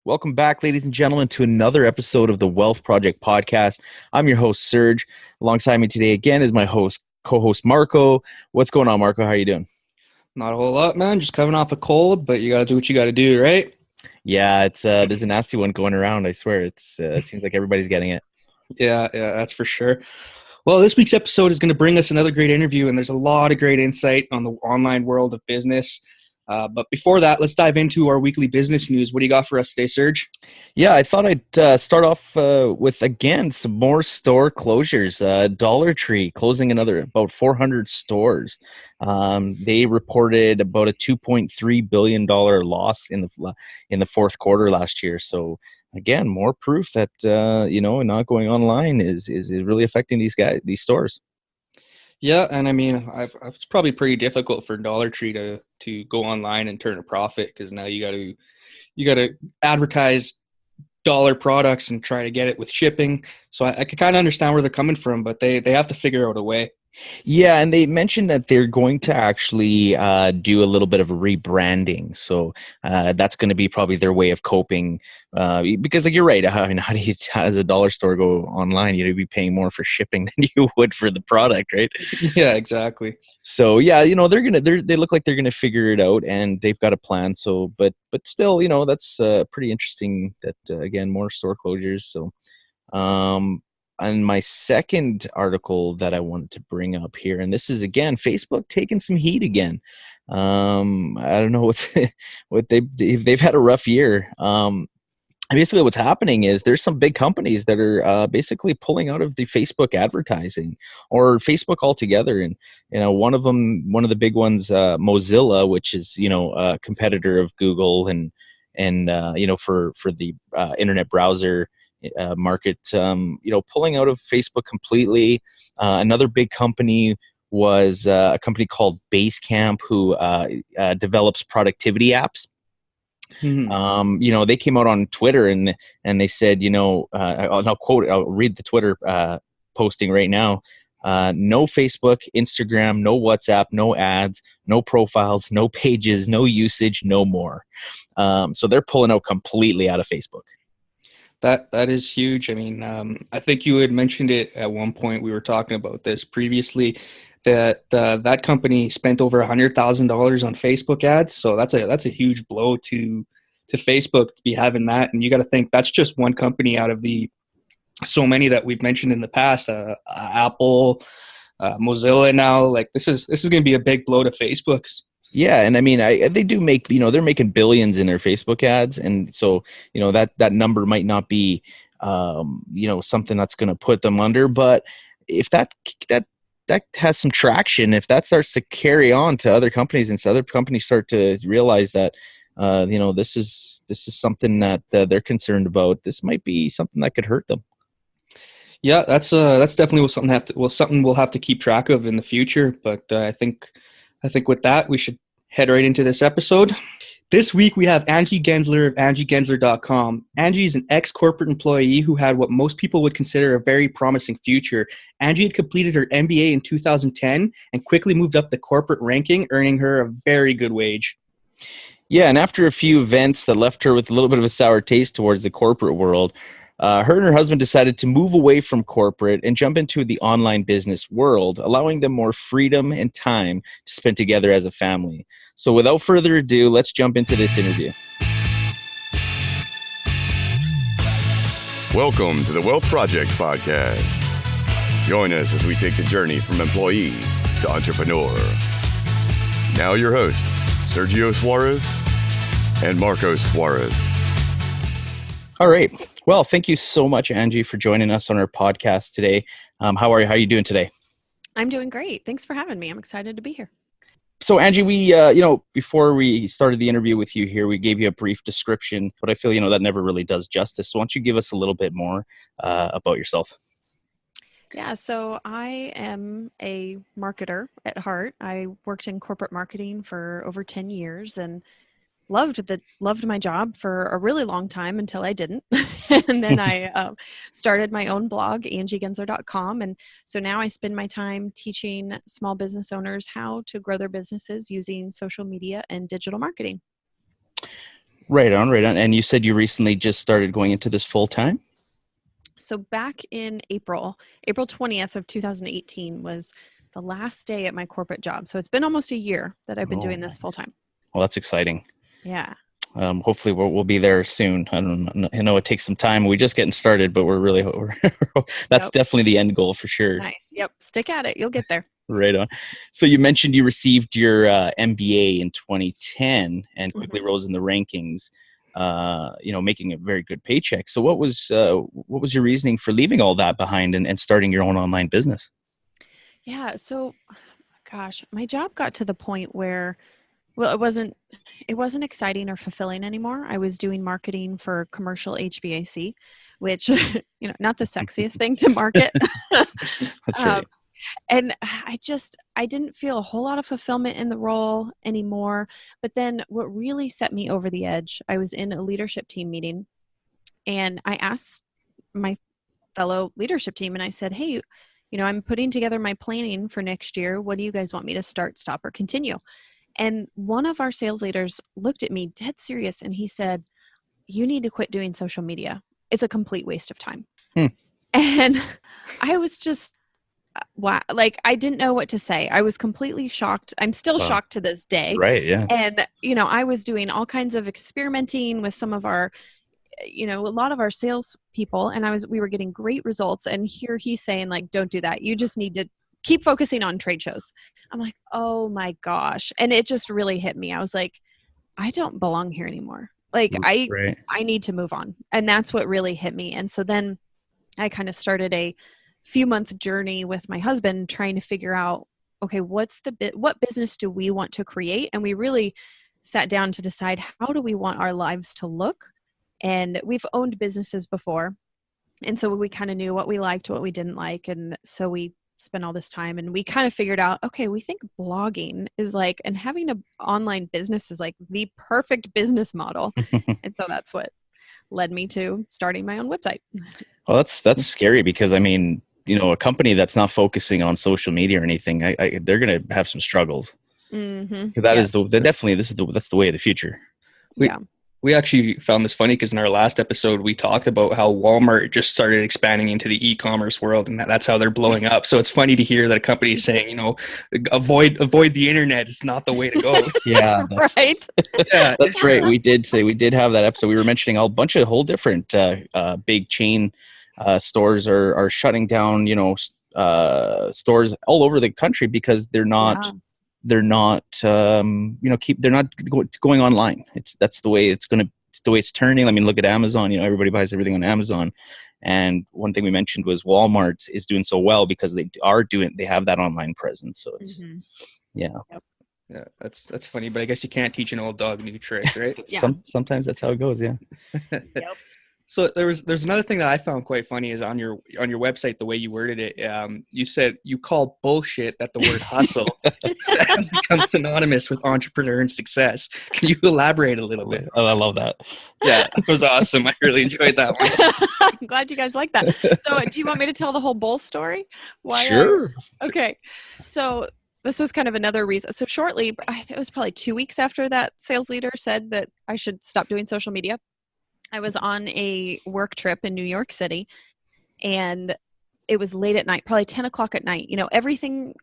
Welcome back, ladies and gentlemen, to another episode of the Wealth Project podcast. I'm your host, Serge. Alongside me today again is my co-host Marco. What's going on, Marco? How are you doing? Not a whole lot, man. Just coming off a cold, but you got to do what you got to do, right? Yeah, it's there's a nasty one going around. I swear, it seems like everybody's getting it. Yeah, that's for sure. Well, this week's episode is going to bring us another great interview, and there's a lot of great insight on the online world of business. But before that, let's dive into our weekly business news. What do you got for us today, Serge? Yeah, I thought I'd start off with, again, some more store closures. Dollar Tree closing about 400 stores. They reported about a $2.3 billion loss in the fourth quarter last year. So, again, more proof that, not going online is really affecting these stores. Yeah, and I mean, it's probably pretty difficult for Dollar Tree to go online and turn a profit because now you got to advertise dollar products and try to get it with shipping. So I can kind of understand where they're coming from, but they have to figure out a way. Yeah, and they mentioned that they're going to actually do a little bit of a rebranding. So that's going to be probably their way of coping. Because, like, you're right. I mean, how does a dollar store go online? You'd be paying more for shipping than you would for the product, right? Yeah, exactly. So yeah, they look like they're gonna figure it out, and they've got a plan. So, but still, that's pretty interesting. That again, more store closures. So, and my second article that I wanted to bring up here, and this is again Facebook taking some heat again. I don't know what they've had a rough year. Basically, what's happening is there's some big companies that are basically pulling out of the Facebook advertising or Facebook altogether. And one of the big ones, Mozilla, which is a competitor of Google and for the internet browser market, pulling out of Facebook completely. Another big company was a company called Basecamp, who develops productivity apps. Mm-hmm. They came out on Twitter and they said, I'll read the Twitter posting right now. No Facebook, Instagram, no WhatsApp, no ads, no profiles, no pages, no usage, no more. So they're pulling out completely out of Facebook. That is huge. I mean, I think you had mentioned it at one point. We were talking about this previously, that that company spent over $100,000 on Facebook ads. So that's a huge blow to Facebook to be having that. And you got to think that's just one company out of the so many that we've mentioned in the past. Apple, Mozilla. Now, like this is going to be a big blow to Facebook's. Yeah, and I mean, they do make, they're making billions in their Facebook ads, and so that number might not be something that's going to put them under, but if that has some traction, if that starts to carry on to other companies, and so other companies start to realize that this is something that they're concerned about, this might be something that could hurt them. Yeah, that's definitely something we'll have to keep track of in the future. But I think with that, we should head right into this episode. This week, we have Angie Gensler of AngieGensler.com. Angie is an ex-corporate employee who had what most people would consider a very promising future. Angie had completed her MBA in 2010 and quickly moved up the corporate ranking, earning her a very good wage. Yeah, and after a few events that left her with a little bit of a sour taste towards the corporate world, her and her husband decided to move away from corporate and jump into the online business world, allowing them more freedom and time to spend together as a family. So without further ado, let's jump into this interview. Welcome to the Wealth Project podcast. Join us as we take the journey from employee to entrepreneur. Now your hosts, Sergio Suarez and Marco Suarez. All right. Well, thank you so much, Angie, for joining us on our podcast today. How are you? How are you doing today? I'm doing great. Thanks for having me. I'm excited to be here. So, Angie, we, before we started the interview with you here, we gave you a brief description, but I feel, that never really does justice. So why don't you give us a little bit more about yourself? Yeah, so I am a marketer at heart. I worked in corporate marketing for over 10 years and loved my job for a really long time until I didn't. And then I started my own blog, angiegensler.com. And so now I spend my time teaching small business owners how to grow their businesses using social media and digital marketing. Right on, right on. And you said you recently just started going into this full time? So back in April 20th of 2018 was the last day at my corporate job. So it's been almost a year that I've been doing this full time. Well, that's exciting. Yeah. Hopefully we'll be there soon. I know it takes some time. We're just getting started, but that's definitely the end goal for sure. Nice. Yep. Stick at it. You'll get there. Right on. So you mentioned you received your MBA in 2010 and quickly rose in the rankings, making a very good paycheck. So what was your reasoning for leaving all that behind and starting your own online business? Yeah. So, gosh, my job got to the point where, well, it wasn't exciting or fulfilling anymore. I was doing marketing for commercial HVAC, which, not the sexiest thing to market. That's right. And I didn't feel a whole lot of fulfillment in the role anymore. But then what really set me over the edge, I was in a leadership team meeting and I asked my fellow leadership team and I said, hey, I'm putting together my planning for next year. What do you guys want me to start, stop, or continue? And one of our sales leaders looked at me dead serious and he said, you need to quit doing social media. It's a complete waste of time. And I was just, wow. Like, I didn't know what to say. I was completely shocked. I'm still shocked to this day. Right. Yeah. And, I was doing all kinds of experimenting with some of our, a lot of our sales people, and we were getting great results. And here he's saying, like, don't do that. You just need to keep focusing on trade shows. I'm like, oh my gosh. And it just really hit me. I was like, I don't belong here anymore. Like, I need to move on. And that's what really hit me. And so then I kind of started a few-month journey with my husband trying to figure out, okay, what business do we want to create? And we really sat down to decide, how do we want our lives to look? And we've owned businesses before. And so we kind of knew what we liked, what we didn't like. And so we spent all this time and we kind of figured out, okay, we think blogging is like, and having an online business is like the perfect business model. And so that's what led me to starting my own website. Well, that's scary because, I mean, a company that's not focusing on social media or anything, they're going to have some struggles. Mm-hmm. That's the way of the future. We actually found this funny because in our last episode, we talked about how Walmart just started expanding into the e-commerce world and that's how they're blowing up. So it's funny to hear that a company is saying, avoid the internet. It's not the way to go. Yeah. Right. Yeah, that's right. We did have that episode. We were mentioning a whole different big chain stores are shutting down, stores all over the country because they're not going online. That's the way it's turning. I mean, look at Amazon. Everybody buys everything on Amazon. And one thing we mentioned was Walmart is doing so well because they have that online presence. So it's yeah. Yeah, that's funny, but I guess you can't teach an old dog new tricks, right? Sometimes that's how it goes. Yeah. Yep. So there's another thing that I found quite funny is on your website, the way you worded it. You said you call bullshit that the word hustle has become synonymous with entrepreneur and success. Can you elaborate a little bit? Oh, I love that. Yeah, it was awesome. I really enjoyed that one. I'm glad you guys like that. So do you want me to tell the whole bull story? Sure. Okay. So this was kind of another reason. So shortly, it was probably 2 weeks after that sales leader said that I should stop doing social media, I was on a work trip in New York City and it was late at night, probably 10 o'clock at night.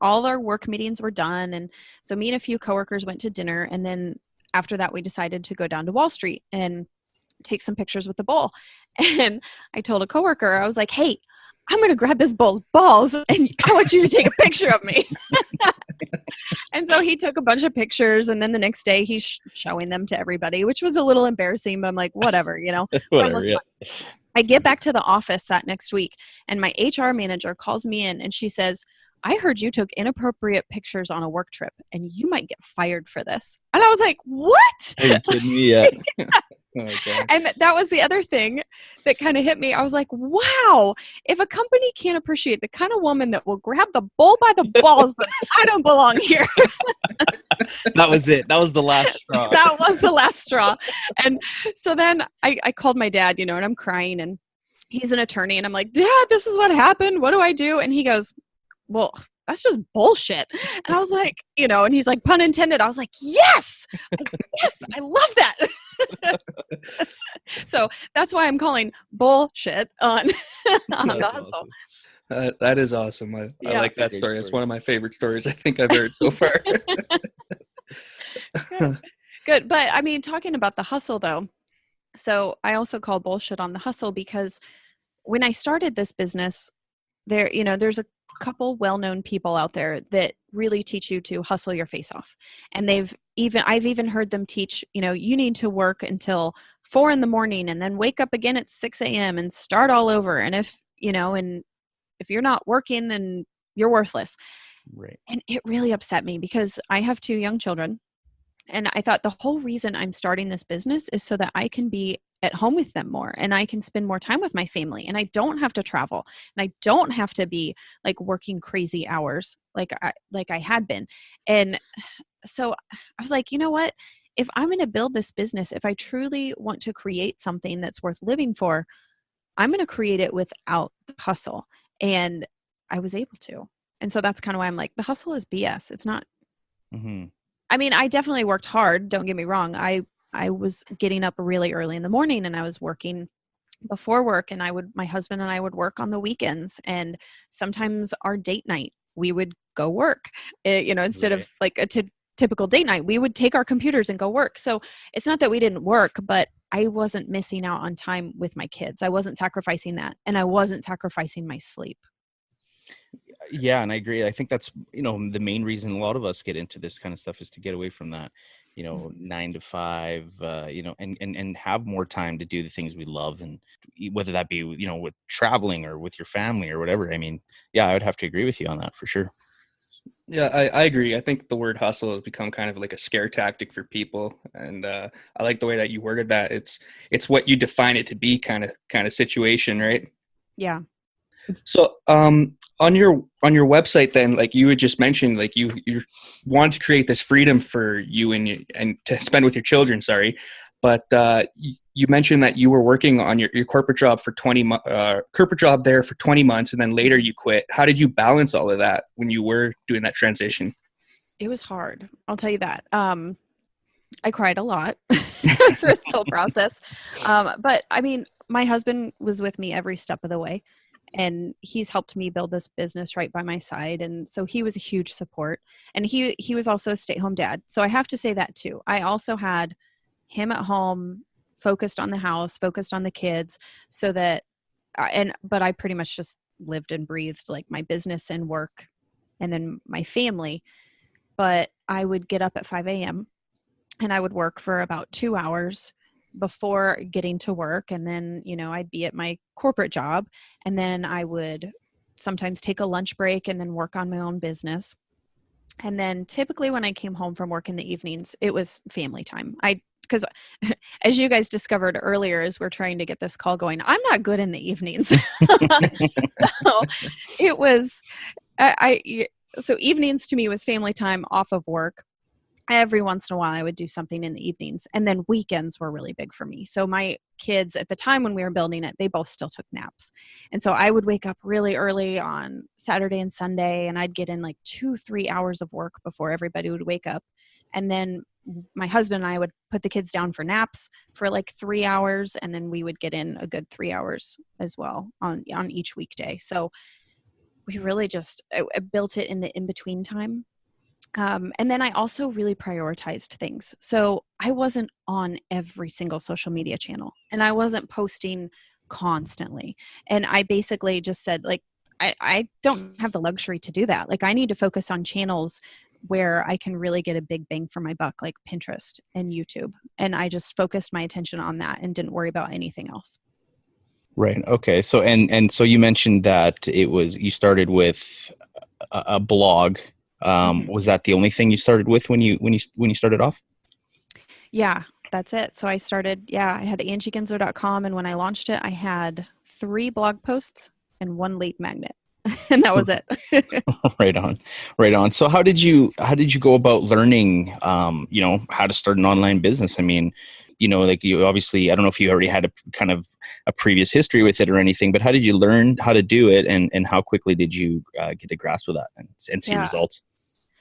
All our work meetings were done. And so me and a few coworkers went to dinner. And then after that, we decided to go down to Wall Street and take some pictures with the bull. And I told a coworker, I was like, hey, I'm going to grab this bull's balls and I want you to take a picture of me. And so he took a bunch of pictures and then the next day he's showing them to everybody, which was a little embarrassing, but I'm like, whatever. Whatever, yeah. I get back to the office that next week and my HR manager calls me in and she says, I heard you took inappropriate pictures on a work trip and you might get fired for this. And I was like, what? Are you kidding me? Yeah. Okay. And that was the other thing that kind of hit me. I was like, wow, if a company can't appreciate the kind of woman that will grab the bull by the balls, I don't belong here. That was it. That was the last straw. That was the last straw. And so then I called my dad, and I'm crying and he's an attorney and I'm like, Dad, this is what happened. What do I do? And he goes, well, that's just bullshit. And I was like, and he's like, pun intended. I was like, yes, yes, I love that. So that's why I'm calling bullshit on the hustle. Awesome. That is awesome. I like that story. It's one of my favorite stories I think I've heard so far. Good. But I mean, talking about the hustle though, so I also call bullshit on the hustle because when I started this business, there's a couple well-known people out there that really teach you to hustle your face off. And I've even heard them teach, you need to work until 4 a.m. and then wake up again at 6 a.m. and start all over. And if you're not working, then you're worthless. Right. And it really upset me because I have 2 young children. And I thought the whole reason I'm starting this business is so that I can be at home with them more and I can spend more time with my family and I don't have to travel and I don't have to be like working crazy hours like I had been. And so I was like, you know what? If I'm going to build this business, if I truly want to create something that's worth living for, I'm going to create it without the hustle. And I was able to. And so that's kind of why I'm like, the hustle is BS. It's not. Mm-hmm. I mean, I definitely worked hard. Don't get me wrong. I was getting up really early in the morning and I was working before work and my husband and I would work on the weekends and sometimes our date night, we would go work, instead of like a typical date night, we would take our computers and go work. So it's not that we didn't work, but I wasn't missing out on time with my kids. I wasn't sacrificing that. And I wasn't sacrificing my sleep. Yeah. And I agree. I think that's, the main reason a lot of us get into this kind of stuff is to get away from that, 9 to 5, and have more time to do the things we love. And whether that be, with traveling or with your family or whatever. I mean, yeah, I would have to agree with you on that for sure. Yeah, I agree. I think the word hustle has become kind of like a scare tactic for people. And I like the way that you worded that. It's what you define it to be kind of situation, right? Yeah. So on your website then, like you had just mentioned, like you want to create this freedom for you and to spend with your children, sorry. But you mentioned that you were working on your corporate job for 20 months and then later you quit. How did you balance all of that when you were doing that transition? It was hard. I'll tell you that. I cried a lot through this whole process. But I mean, my husband was with me every step of the way. And he's helped me build this business right by my side. And so he was a huge support. And he was also a stay-at-home dad. So I have to say that too. I also had him at home, focused on the house, focused on the kids, so that, but I pretty much just lived and breathed like my business and work and then my family. But I would get up at 5 a.m. and I would work for about 2 hours before getting to work. And then, I'd be at my corporate job and then I would sometimes take a lunch break and then work on my own business. And then typically when I came home from work in the evenings, it was family time. Because as you guys discovered earlier, as we're trying to get this call going, I'm not good in the evenings. So it was, so evenings to me was family time off of work. Every once in a while I would do something in the evenings, and then weekends were really big for me. So my kids at the time when we were building it, they both still took naps. And so I would wake up really early on Saturday and Sunday and I'd get in like 2-3 hours of work before everybody would wake up. And then my husband and I would put the kids down for naps for like 3 hours. And then we would get in a good 3 hours as well on each weekday. So we really just built it in the in-between time. And then I also really prioritized things. So I wasn't on every single social media channel and I wasn't posting constantly. And I basically just said, like, I don't have the luxury to do that. Like, I need to focus on channels where I can really get a big bang for my buck, like Pinterest and YouTube. And I just focused my attention on that and didn't worry about anything else. Right. Okay. So, and so you mentioned that you started with a blog. Was that the only thing you started with when you started off? Yeah, that's it. So I had angiegensler.com, and when I launched it, I had 3 blog posts and 1 lead magnet. And that was it. Right on. So how did you go about learning, how to start an online business? I mean, like you obviously, I don't know if you already had a kind of a previous history with it or anything, but how did you learn how to do it, and how quickly did you get a grasp of that and see Yeah. results?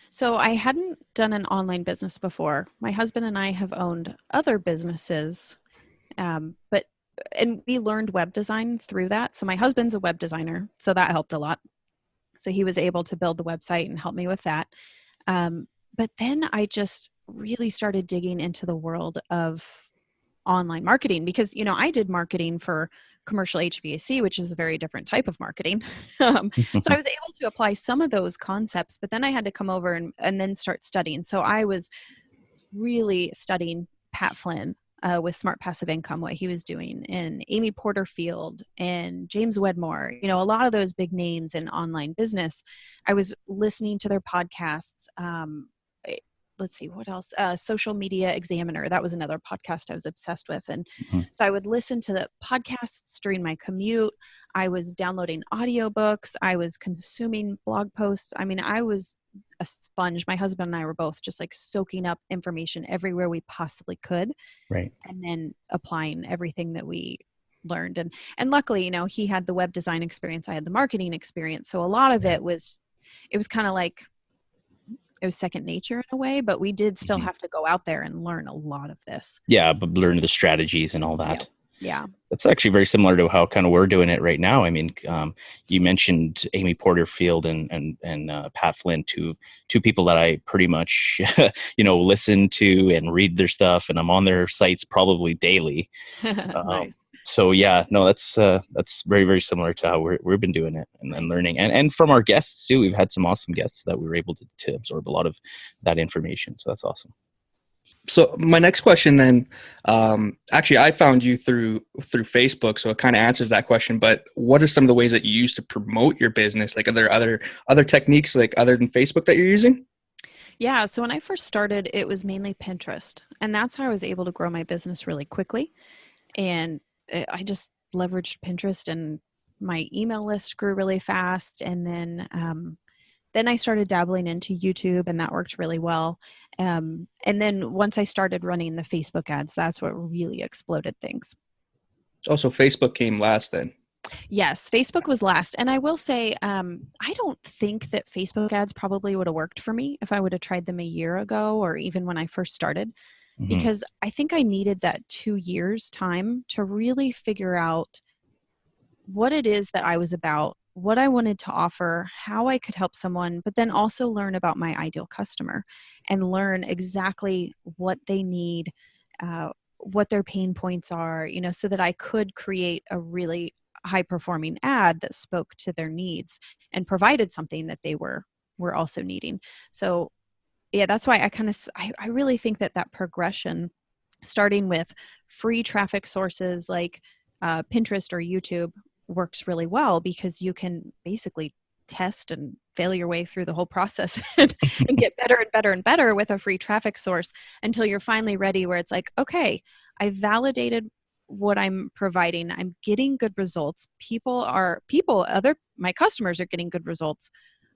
So I hadn't done an online business before. My husband and I have owned other businesses, and we learned web design through that. So my husband's a web designer, so that helped a lot. So he was able to build the website and help me with that. But then I just really started digging into the world of online marketing because, I did marketing for commercial HVAC, which is a very different type of marketing. So I was able to apply some of those concepts, but then I had to come over and then start studying. So I was really studying Pat Flynn with Smart Passive Income, what he was doing, and Amy Porterfield and James Wedmore, a lot of those big names in online business. I was listening to their podcasts. Let's see, what else? Social Media Examiner. That was another podcast I was obsessed with. And so I would listen to the podcasts during my commute. I was downloading audiobooks. I was consuming blog posts. I mean, I was a sponge. My husband and I were both just like soaking up information everywhere we possibly could. Right. And then applying everything that we learned. And luckily, he had the web design experience. I had the marketing experience. So a lot of it was kind of like, it was second nature in a way, but we did still have to go out there and learn a lot of this. Yeah, but learn the strategies and all that. Yeah. That's actually very similar to how kind of we're doing it right now. I mean, you mentioned Amy Porterfield and Pat Flynn, two people that I pretty much, listen to and read their stuff, and I'm on their sites probably daily. Nice. So yeah, no, that's very, very similar to how we've been doing it and learning, and from our guests too. We've had some awesome guests that we were able to absorb a lot of that information. So that's awesome. So my next question then, actually I found you through Facebook, so it kind of answers that question. But what are some of the ways that you use to promote your business? Like, are there other techniques like other than Facebook that you're using? Yeah. So when I first started, it was mainly Pinterest, and that's how I was able to grow my business really quickly. And I just leveraged Pinterest, and my email list grew really fast. And then I started dabbling into YouTube, and that worked really well. And then once I started running the Facebook ads, that's what really exploded things. Oh, so Facebook came last then? Yes, Facebook was last. And I will say, I don't think that Facebook ads probably would have worked for me if I would have tried them a year ago, or even when I first started. Because I think I needed that 2 years time to really figure out what it is that I was about, what I wanted to offer, how I could help someone, but then also learn about my ideal customer and learn exactly what they need, what their pain points are, so that I could create a really high performing ad that spoke to their needs and provided something that they were also needing. So yeah, that's why I really think that progression, starting with free traffic sources like Pinterest or YouTube, works really well, because you can basically test and fail your way through the whole process and get better and better and better with a free traffic source until you're finally ready, where it's like, okay, I validated what I'm providing. I'm getting good results. My customers are getting good results.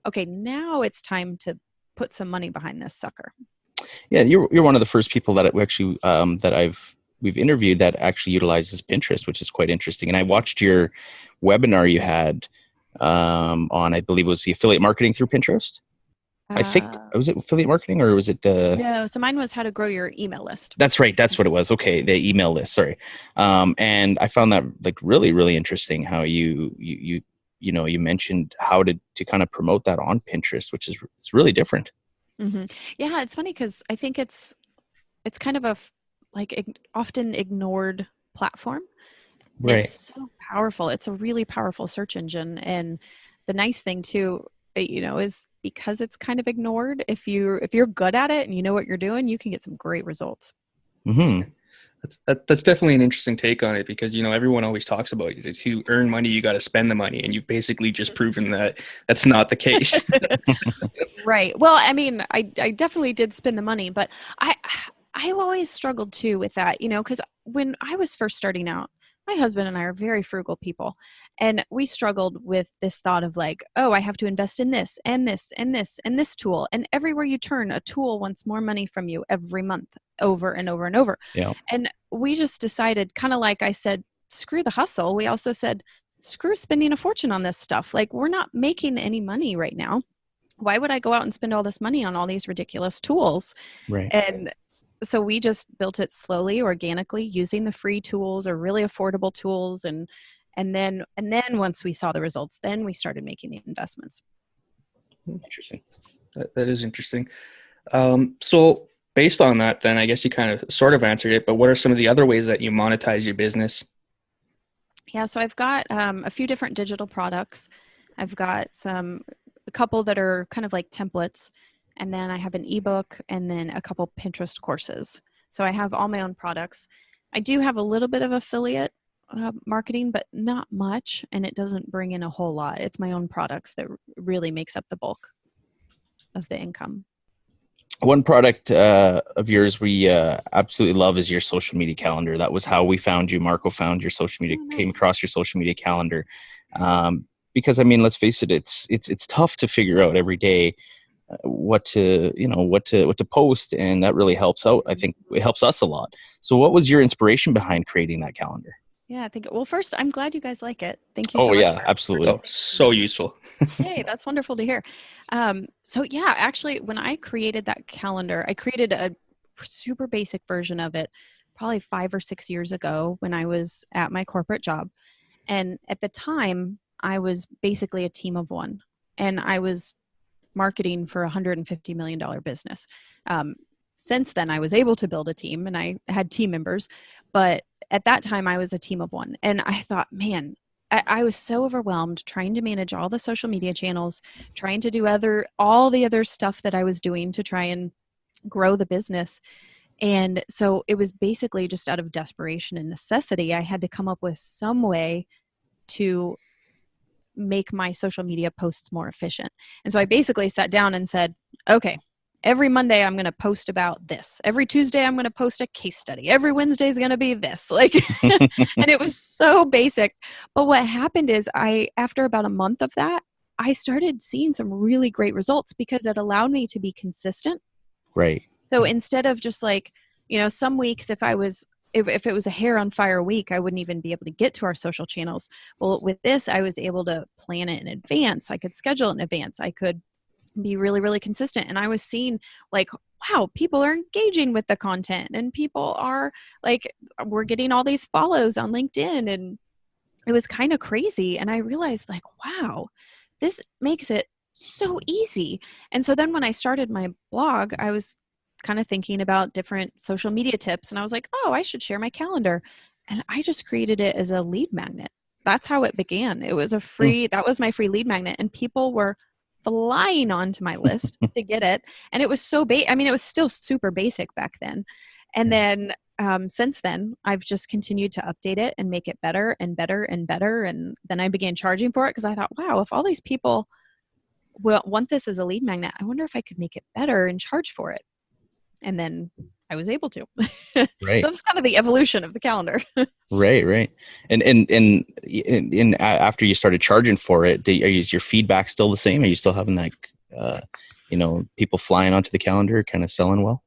Okay, now it's time to put some money behind this sucker. Yeah, you're one of the first people that we actually we've interviewed that actually utilizes Pinterest, which is quite interesting. And I watched your webinar you had on, I believe it was the affiliate marketing through Pinterest. I think, was it affiliate marketing or was it? No, so mine was how to grow your email list. That's right. That's what it was. Okay. The email list. Sorry. And I found that like really, really interesting how you mentioned how to kind of promote that on Pinterest, which is, it's really different. Mm-hmm. Yeah. It's funny because I think it's kind of a often ignored platform. Right. It's so powerful. It's a really powerful search engine. And the nice thing too, is because it's kind of ignored, if you're good at it and you know what you're doing, you can get some great results. Mm-hmm. That's definitely an interesting take on it, because everyone always talks about it. To earn money, you got to spend the money, and you've basically just proven that that's not the case. Right. Well, I mean, I definitely did spend the money, but I've always struggled too with that, because when I was first starting out, my husband and I are very frugal people, and we struggled with this thought of like, oh, I have to invest in this and this and this and this tool. And everywhere you turn, a tool wants more money from you every month, over and over and over. Yeah. And we just decided, kind of like I said, screw the hustle. We also said, screw spending a fortune on this stuff. Like, we're not making any money right now. Why would I go out and spend all this money on all these ridiculous tools? Right. And so we just built it slowly, organically, using the free tools or really affordable tools. And then once we saw the results, then we started making the investments. Interesting. That is interesting. So based on that, then I guess you kind of sort of answered it, but what are some of the other ways that you monetize your business? Yeah, so I've got a few different digital products. I've got a couple that are kind of like templates, and then I have an ebook, and then a couple Pinterest courses. So I have all my own products. I do have a little bit of affiliate marketing, but not much, and it doesn't bring in a whole lot. It's my own products that really makes up the bulk of the income. One product of yours we absolutely love is your social media calendar. That was how we found you. Marco found your social media, nice. came across your social media calendar. Because I mean, let's face it, it's tough to figure out every day what to post, and that really helps out. I think it helps us a lot. So what was your inspiration behind creating that calendar? Yeah, I think, well, first, I'm glad you guys like it. Thank you so Oh much. yeah, absolutely. So useful. Yay, that's wonderful to hear. So yeah, actually, when I created that calendar, I created a super basic version of it probably 5 or 6 years ago when I was at my corporate job. And at the time, I was basically a team of one, and I was marketing for a $150 million business. Since then, I was able to build a team, and I had team members, but at that time I was a team of one. And I thought, man, I was so overwhelmed trying to manage all the social media channels, trying to do all the other stuff that I was doing to try and grow the business. And so it was basically just out of desperation and necessity. I had to come up with some way to make my social media posts more efficient. And so I basically sat down and said, okay, every Monday I'm going to post about this. Every Tuesday I'm going to post a case study. Every Wednesday is going to be this. Like, and it was so basic. But what happened is after about a month of that, I started seeing some really great results because it allowed me to be consistent. Right. So instead of just like, some weeks if it was a hair on fire week, I wouldn't even be able to get to our social channels. Well, with this, I was able to plan it in advance. I could schedule it in advance. I could be really, really consistent. And I was seeing like, wow, people are engaging with the content, and people are like, we're getting all these follows on LinkedIn, and it was kind of crazy. And I realized like, wow, this makes it so easy. And so then when I started my blog, I was kind of thinking about different social media tips, and I was like, oh, I should share my calendar. And I just created it as a lead magnet. That's how it began. It was that was my free lead magnet, and people were flying onto my list to get it. And it was it was still super basic back then. And then since then, I've just continued to update it and make it better and better and better. And then I began charging for it because I thought, wow, if all these people want this as a lead magnet, I wonder if I could make it better and charge for it. And then I was able to. Right. So that's kind of the evolution of the calendar. Right. And after you started charging for it, is your feedback still the same? Are you still having like, people flying onto the calendar, kind of selling well?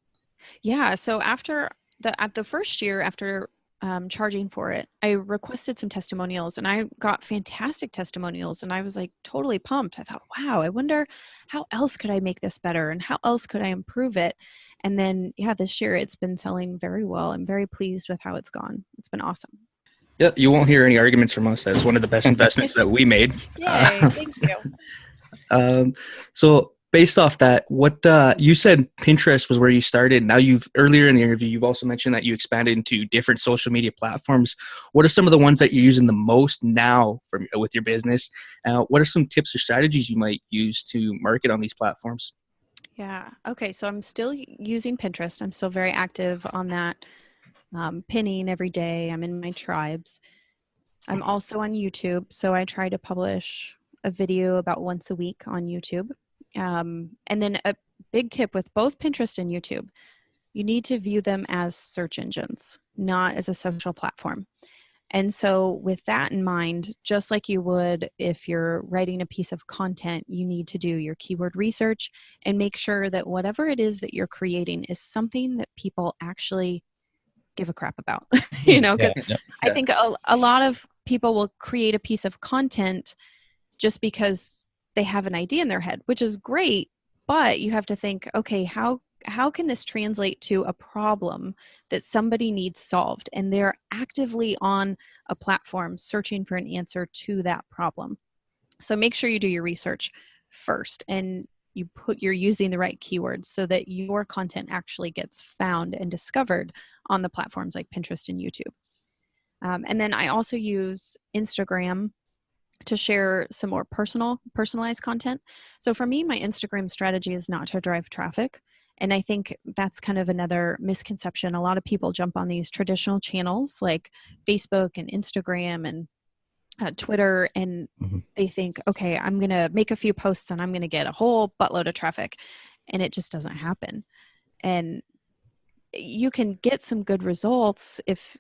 Yeah. So at the first year after charging for it, I requested some testimonials, and I got fantastic testimonials, and I was like totally pumped. I thought, wow, I wonder how else could I make this better, and how else could I improve it? And then, this year it's been selling very well. I'm very pleased with how it's gone. It's been awesome. Yeah, you won't hear any arguments from us. That's one of the best investments that we made. Yay, thank you. So based off that, what you said Pinterest was where you started. Now earlier in the interview, you've also mentioned that you expanded into different social media platforms. What are some of the ones that you're using the most now with your business? What are some tips or strategies you might use to market on these platforms? Yeah. Okay. So I'm still using Pinterest. I'm still very active on that, pinning every day. I'm in my tribes. I'm also on YouTube. So I try to publish a video about once a week on YouTube. And then a big tip with both Pinterest and YouTube, you need to view them as search engines, not as a social platform. And so with that in mind, just like you would if you're writing a piece of content, you need to do your keyword research and make sure that whatever it is that you're creating is something that people actually give a crap about, because Yeah. I think a lot of people will create a piece of content just because they have an idea in their head, which is great, but you have to think, okay, how can this translate to a problem that somebody needs solved, and they're actively on a platform searching for an answer to that problem. So make sure you do your research first, and you're using the right keywords so that your content actually gets found and discovered on the platforms like Pinterest and YouTube. And then I also use Instagram to share some more personalized content. So for me, my Instagram strategy is not to drive traffic. And I think that's kind of another misconception. A lot of people jump on these traditional channels like Facebook and Instagram and Twitter, and they think, okay, I'm going to make a few posts and I'm going to get a whole buttload of traffic. And it just doesn't happen. And you can get some good results if,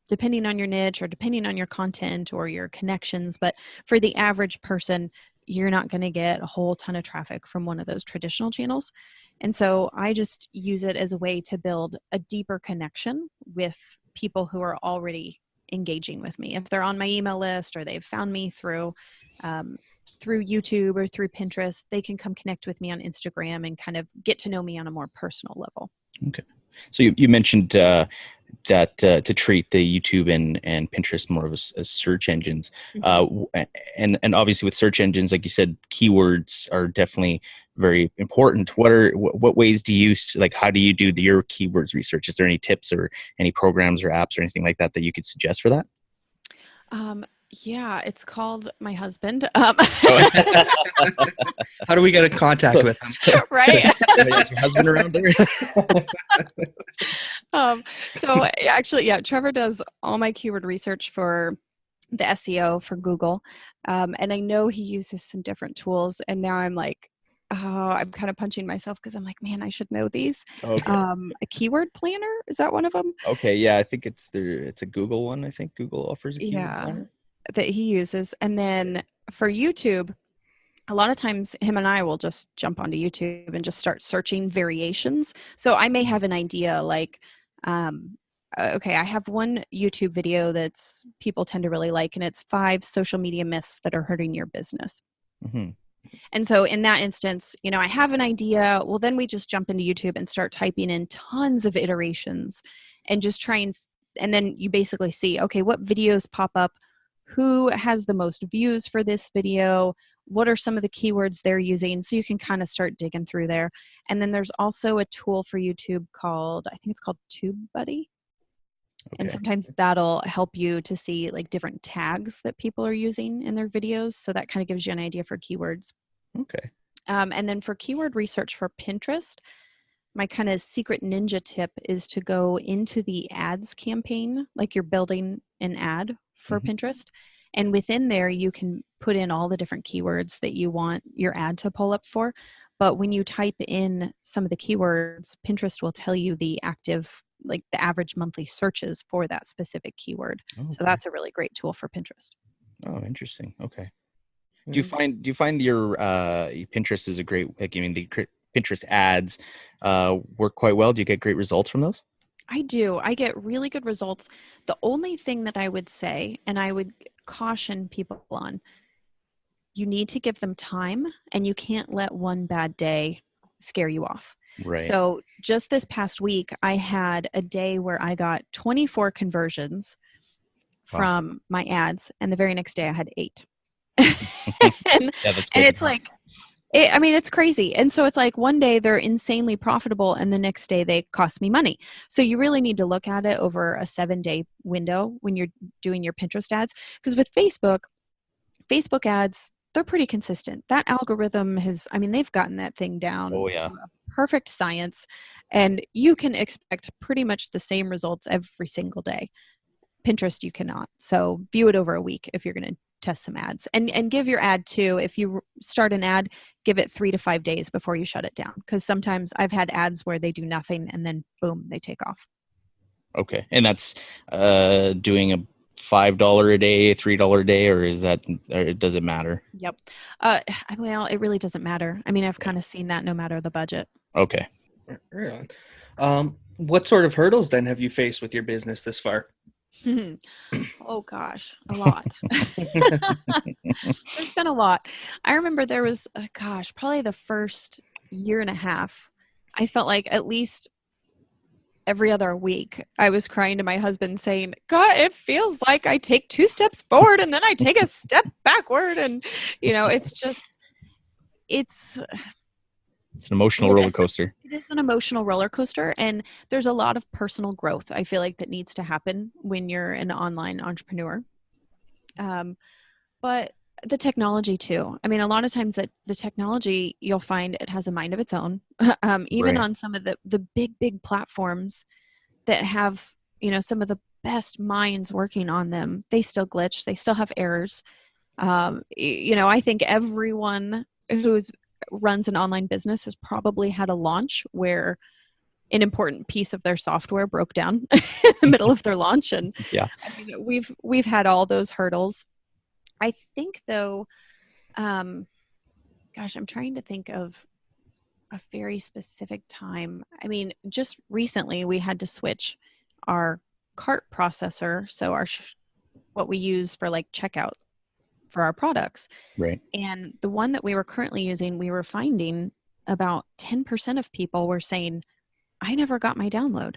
depending on your niche or depending on your content or your connections. But for the average person, you're not going to get a whole ton of traffic from one of those traditional channels. And so I just use it as a way to build a deeper connection with people who are already engaging with me. If they're on my email list or they've found me through YouTube or through Pinterest, they can come connect with me on Instagram and kind of get to know me on a more personal level. Okay. So you mentioned that to treat the YouTube and Pinterest more of as search engines, and obviously with search engines, like you said, keywords are definitely very important. What ways do you how do you do your keywords research? Is there any tips or any programs or apps or anything like that you could suggest for that? Yeah, it's called my husband. How do we get in contact with him? Right. Is your husband around there? So actually, yeah, Trevor does all my keyword research for the SEO for Google. And I know he uses some different tools, and now I'm like, I'm kind of punching myself because I'm like, man, I should know these. Okay. A keyword planner, is that one of them? Okay, yeah, I think it's a Google one. I think Google offers a keyword planner that he uses. And then for YouTube, a lot of times him and I will just jump onto YouTube and just start searching variations. So I may have an idea like, okay, I have one YouTube video that's people tend to really like, and it's 5 social media myths that are hurting your business. And so in that instance, I have an idea. Well, then we just jump into YouTube and start typing in tons of iterations and just and then you basically see, okay, what videos pop up? Who has the most views for this video? What are some of the keywords they're using? So you can kind of start digging through there. And then there's also a tool for YouTube I think it's called TubeBuddy. Okay. And sometimes that'll help you to see like different tags that people are using in their videos. So that kind of gives you an idea for keywords. Okay. And then for keyword research for Pinterest, my kind of secret ninja tip is to go into the ads campaign, like you're building an ad for Pinterest. And within there, you can put in all the different keywords that you want your ad to pull up for. But when you type in some of the keywords, Pinterest will tell you the average monthly searches for that specific keyword. Okay. So that's a really great tool for Pinterest. Oh, interesting. Okay. Do you find your Pinterest is a great, the Pinterest ads work quite well? Do you get great results from those? I do. I get really good results. The only thing that I would say, and I would caution people on, you need to give them time, and you can't let one bad day scare you off. Right. So just this past week, I had a day where I got 24 conversions from my ads, and the very next day I had 8. and it's like, it's crazy. And so it's like one day they're insanely profitable and the next day they cost me money. So you really need to look at it over a 7-day window when you're doing your Pinterest ads. Because with Facebook ads, they're pretty consistent. That algorithm they've gotten that thing down to a perfect science, and you can expect pretty much the same results every single day. Pinterest, you cannot. So view it over a week if you're going to test some ads, and give your ad too. If you start an ad, give it 3 to 5 days before you shut it down. Because sometimes I've had ads where they do nothing and then boom, they take off. Okay. And that's doing a $5 a day, $3 a day, or does it matter? Yep. Well, it really doesn't matter. I've kind of seen that no matter the budget. Okay. Right on. What sort of hurdles then have you faced with your business this far? Oh gosh, a lot. There's been a lot. I remember there was, gosh, probably the first year and a half, I felt like at least every other week I was crying to my husband saying, God, it feels like I take 2 steps forward and then I take a step backward. And, it's just, it's, It's an emotional roller coaster. it is an emotional roller coaster. And there's a lot of personal growth, I feel like, that needs to happen when you're an online entrepreneur. But the technology too. I mean, a lot of times that the technology, you'll find it has a mind of its own. Even Right. on some of the big platforms that have, some of the best minds working on them, they still glitch. They still have errors. I think everyone who's runs an online business has probably had a launch where an important piece of their software broke down in the middle of their launch. And Yeah. I mean, we've had all those hurdles. I think though, gosh, I'm trying to think of a very specific time. I mean, just recently we had to switch our cart processor, so what we use for like checkout for our products. Right. And the one that we were currently using, we were finding about 10% of people were saying, I never got my download.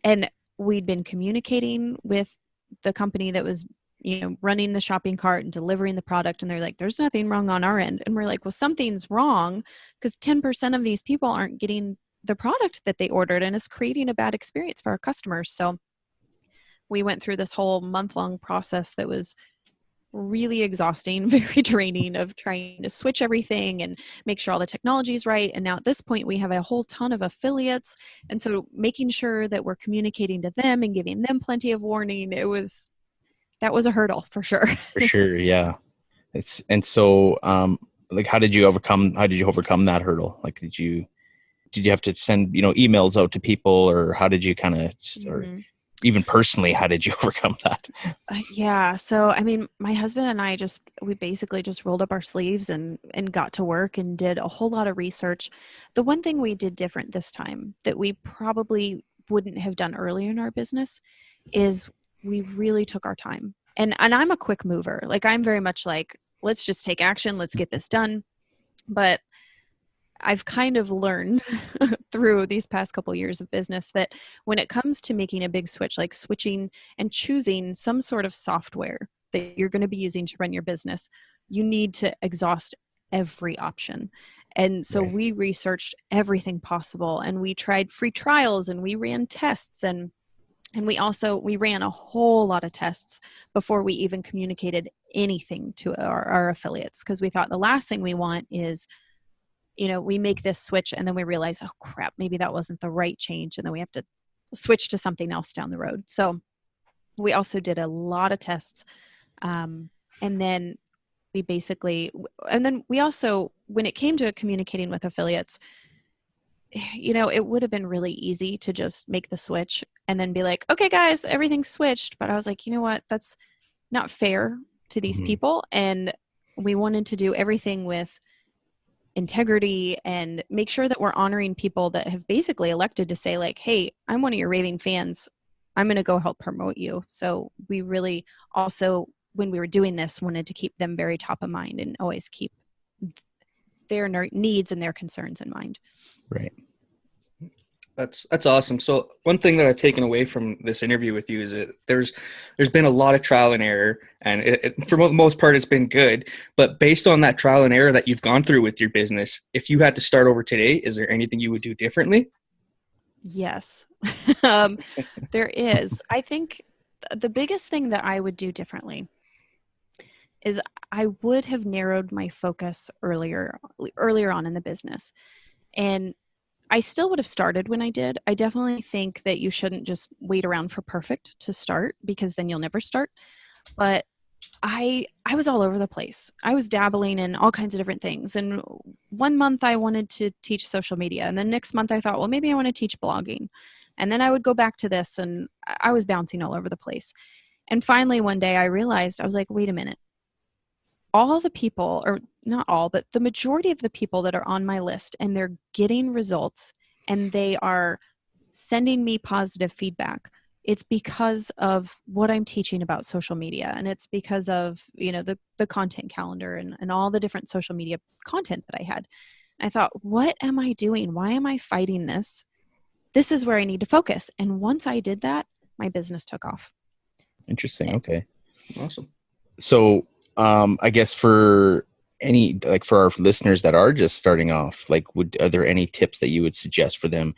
And we'd been communicating with the company that was, running the shopping cart and delivering the product. And they're like, there's nothing wrong on our end. And we're like, well, something's wrong because 10% of these people aren't getting the product that they ordered, and it's creating a bad experience for our customers. So we went through this whole month-long process that was really exhausting, very draining, of trying to switch everything and make sure all the technology is right. And now at this point, we have a whole ton of affiliates. And so making sure that we're communicating to them and giving them plenty of warning, that was a hurdle for sure. For sure. Yeah. Like, how did you overcome that hurdle? Like, did you have to send, emails out to people, or how did you kind of, or even personally, how did you overcome that? Yeah. So, I mean, my husband and I we basically just rolled up our sleeves and got to work and did a whole lot of research. The one thing we did different this time that we probably wouldn't have done earlier in our business is we really took our time. And I'm a quick mover. Like, I'm very much like, let's just take action. Let's get this done. But I've kind of learned through these past couple years of business that when it comes to making a big switch, like switching and choosing some sort of software that you're going to be using to run your business, you need to exhaust every option. And so Right. we researched everything possible, and we tried free trials, and we ran tests, and we ran a whole lot of tests before we even communicated anything to our affiliates, because we thought the last thing we want is, we make this switch and then we realize, oh crap, maybe that wasn't the right change, and then we have to switch to something else down the road. So we also did a lot of tests. And then we also, when it came to communicating with affiliates, it would have been really easy to just make the switch and then be like, okay, guys, everything's switched. But I was like, you know what? That's not fair to these people. And we wanted to do everything with integrity and make sure that we're honoring people that have basically elected to say, like, hey, I'm one of your raving fans. I'm going to go help promote you. So we really also, when we were doing this, wanted to keep them very top of mind and always keep their needs and their concerns in mind. Right. That's awesome. So one thing that I've taken away from this interview with you is that there's been a lot of trial and error, and for the most part, it's been good. But based on that trial and error that you've gone through with your business, if you had to start over today, is there anything you would do differently? Yes, there is. I think the biggest thing that I would do differently is I would have narrowed my focus earlier on in the business. And I still would have started when I did. I definitely think that you shouldn't just wait around for perfect to start, because then you'll never start. But I was all over the place. I was dabbling in all kinds of different things. And one month I wanted to teach social media. And then next month I thought, well, maybe I want to teach blogging. And then I would go back to this, and I was bouncing all over the place. And finally one day I realized, I was like, wait a minute. All the people, or not all, but the majority of the people that are on my list, and they're getting results, and they are sending me positive feedback, it's because of what I'm teaching about social media. And it's because of, the content calendar and all the different social media content that I had. I thought, what am I doing? Why am I fighting this? This is where I need to focus. And once I did that, my business took off. Interesting. Okay. Awesome. So, I guess for our listeners that are just starting off, are there any tips that you would suggest for them?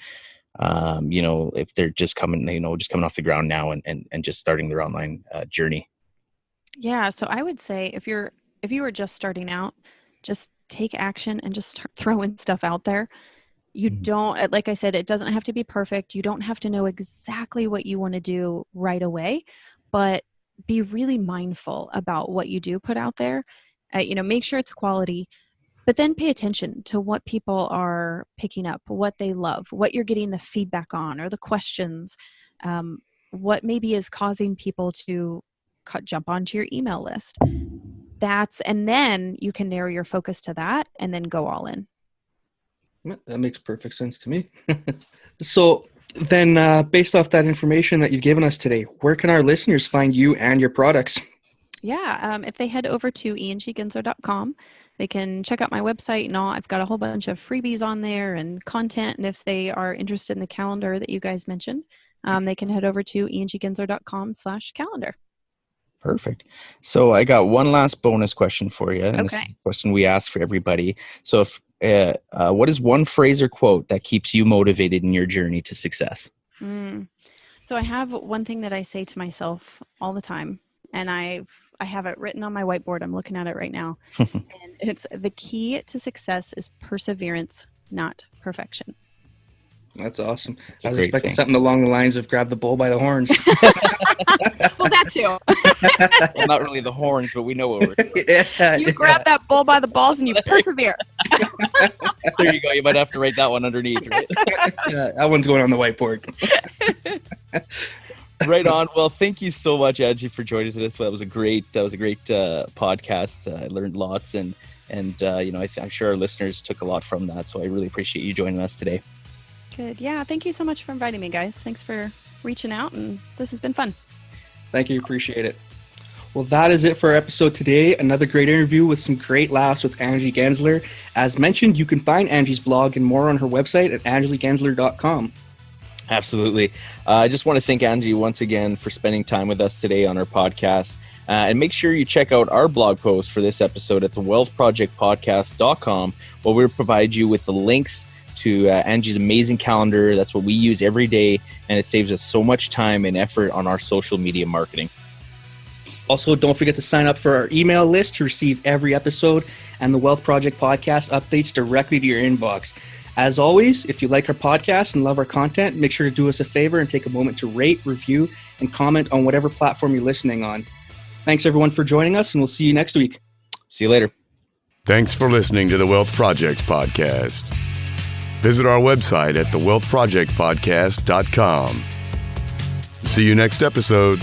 If they're just coming off the ground now and just starting their online journey. Yeah. So I would say if you were just starting out, just take action and just start throwing stuff out there. You don't, like I said, it doesn't have to be perfect. You don't have to know exactly what you want to do right away, but be really mindful about what you do put out there. Make sure it's quality, but then pay attention to what people are picking up, what they love, what you're getting the feedback on, or the questions, what maybe is causing people to jump onto your email list. And then you can narrow your focus to that and then go all in. That makes perfect sense to me. So then based off that information that you've given us today, where can our listeners find you and your products? Yeah, if they head over to angiegensler.com, they can check out my website and all. I've got a whole bunch of freebies on there and content. And if they are interested in the calendar that you guys mentioned, they can head over to angiegensler.com/calendar. Perfect. So I got one last bonus question for you. And Okay. This is a question we ask for everybody. So what is one phrase or quote that keeps you motivated in your journey to success? So I have one thing that I say to myself all the time, and I have it written on my whiteboard. I'm looking at it right now. And it's the key to success is perseverance, not perfection. That's awesome. That's a I was great expecting thing. something along the lines of grab the bull by the horns. Well, that too. Well, not really the horns, but we know what we're doing. You grab that bull by the balls and you persevere. There you go. You might have to write that one underneath, right? That one's going on the whiteboard. Right on. Well, thank you so much, Angie, for joining us. That was a great podcast. I learned lots, and I'm sure our listeners took a lot from that. So I really appreciate you joining us today. Good. Yeah. Thank you so much for inviting me, guys. Thanks for reaching out, and this has been fun. Thank you. Appreciate it. Well, that is it for our episode today. Another great interview with some great laughs with Angie Gensler. As mentioned, you can find Angie's blog and more on her website at angiegensler.com. Absolutely. I just want to thank Angie once again for spending time with us today on our podcast. And make sure you check out our blog post for this episode at thewealthprojectpodcast.com, where we'll provide you with the links to Angie's amazing calendar. That's what we use every day, and it saves us so much time and effort on our social media marketing. Also, don't forget to sign up for our email list to receive every episode and the Wealth Project podcast updates directly to your inbox. As always, if you like our podcast and love our content, make sure to do us a favor and take a moment to rate, review, and comment on whatever platform you're listening on. Thanks, everyone, for joining us, and we'll see you next week. See you later. Thanks for listening to the Wealth Project Podcast. Visit our website at thewealthprojectpodcast.com. See you next episode.